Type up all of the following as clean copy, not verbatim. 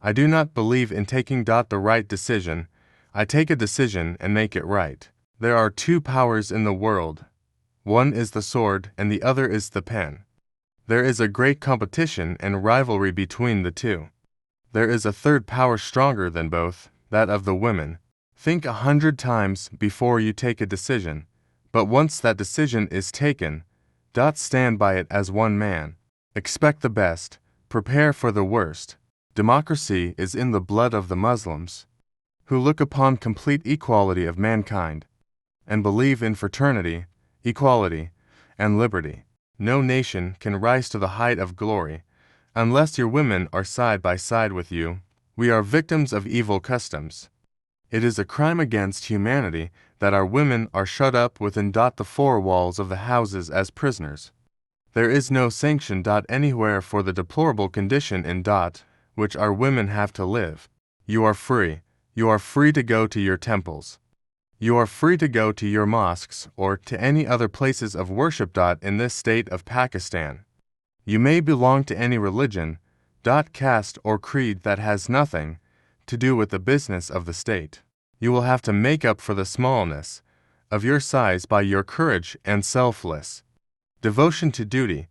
I do not believe in taking the right decision. I take a decision and make it right. There are two powers in the world. One is the sword and the other is the pen. There is a great competition and rivalry between the two. There is a third power stronger than both, that of the women. Think 100 times before you take a decision, but once that decision is taken, stand by it as one man. Expect the best, prepare for the worst. Democracy is in the blood of the Muslims, who look upon complete equality of mankind, and believe in fraternity, equality, and liberty. No nation can rise to the height of glory unless your women are side by side with you. We are victims of evil customs. It is a crime against humanity that our women are shut up within the four walls of the houses as prisoners. There is no sanction anywhere for the deplorable condition in which our women have to live. You are free. You are free to go to your temples. You are free to go to your mosques or to any other places of worship in this state of Pakistan. You may belong to any religion, caste or creed that has nothing to do with the business of the state. You will have to make up for the smallness of your size by your courage and selfless devotion to duty,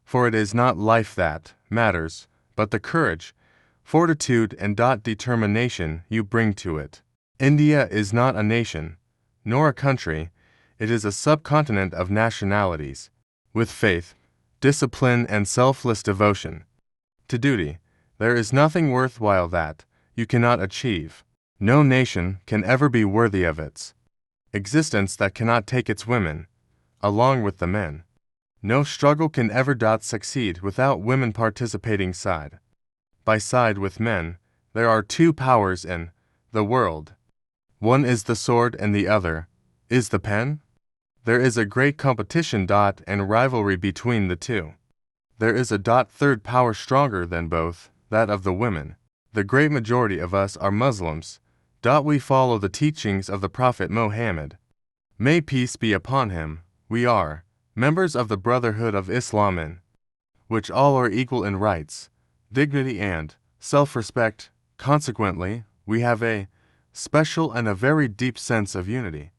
for it is not life that matters, but the courage, fortitude and determination you bring to it. India is not a nation, nor a country. It is a subcontinent of nationalities, with faith, discipline and selfless devotion to duty. There is nothing worthwhile that you cannot achieve. No nation can ever be worthy of its existence that cannot take its women, along with the men. No struggle can ever succeed without women participating side by side with men. There are two powers in the world. One is the sword and the other is the pen. There is a great competition and rivalry between the two. There is a third power stronger than both, that of the women. The great majority of us are Muslims. We follow the teachings of the Prophet Muhammad. May peace be upon him. We are members of the Brotherhood of Islam in which all are equal in rights, dignity and self-respect. Consequently, we have a special and a very deep sense of unity.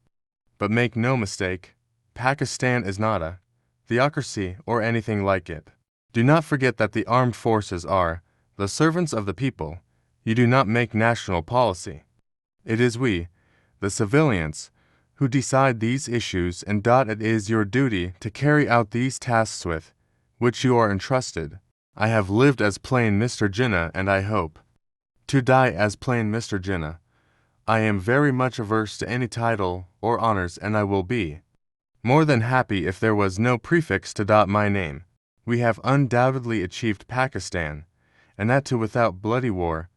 But make no mistake, Pakistan is not a theocracy or anything like it. Do not forget that the armed forces are the servants of the people. You do not make national policy. It is we, the civilians, who decide these issues, and it is your duty to carry out these tasks with which you are entrusted. I have lived as plain Mr. Jinnah, and I hope to die as plain Mr. Jinnah. I am very much averse to any title or honors, and I will be more than happy if there was no prefix to my name. We have undoubtedly achieved Pakistan, and that too without bloody war,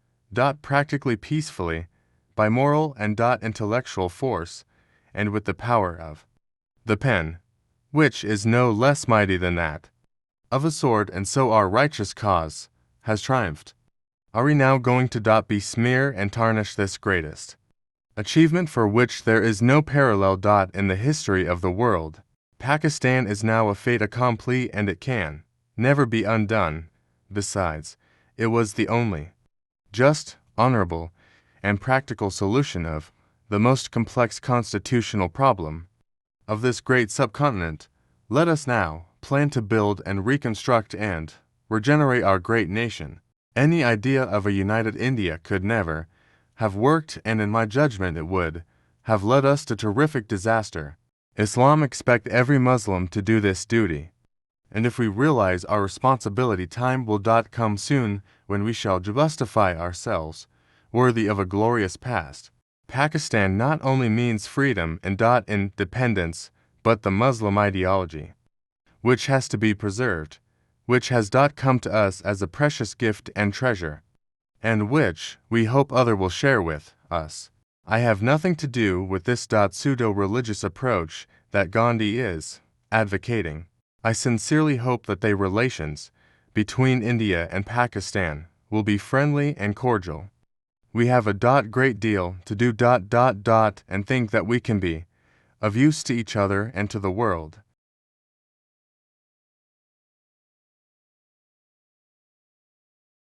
practically peacefully, by moral and intellectual force, and with the power of the pen, which is no less mighty than that of a sword, and so our righteous cause has triumphed. Are we now going to besmear and tarnish this greatest achievement for which there is no parallel in the history of the world? Pakistan is now a fait accompli, and it can never be undone. Besides, it was the only just, honorable, and practical solution of the most complex constitutional problem of this great subcontinent. Let us now plan to build and reconstruct and regenerate our great nation. Any idea of a united India could never have worked, and in my judgment it would have led us to terrific disaster. Islam expects every Muslim to do this duty, and if we realize our responsibility, time will come soon when we shall justify ourselves worthy of a glorious past. Pakistan not only means freedom and independence, but the Muslim ideology, which has to be preserved, which has come to us as a precious gift and treasure, and which we hope other will share with us. I have nothing to do with this pseudo-religious approach that Gandhi is advocating. I sincerely hope that the relations between India and Pakistan will be friendly and cordial. We have a great deal to do and think that we can be of use to each other and to the world.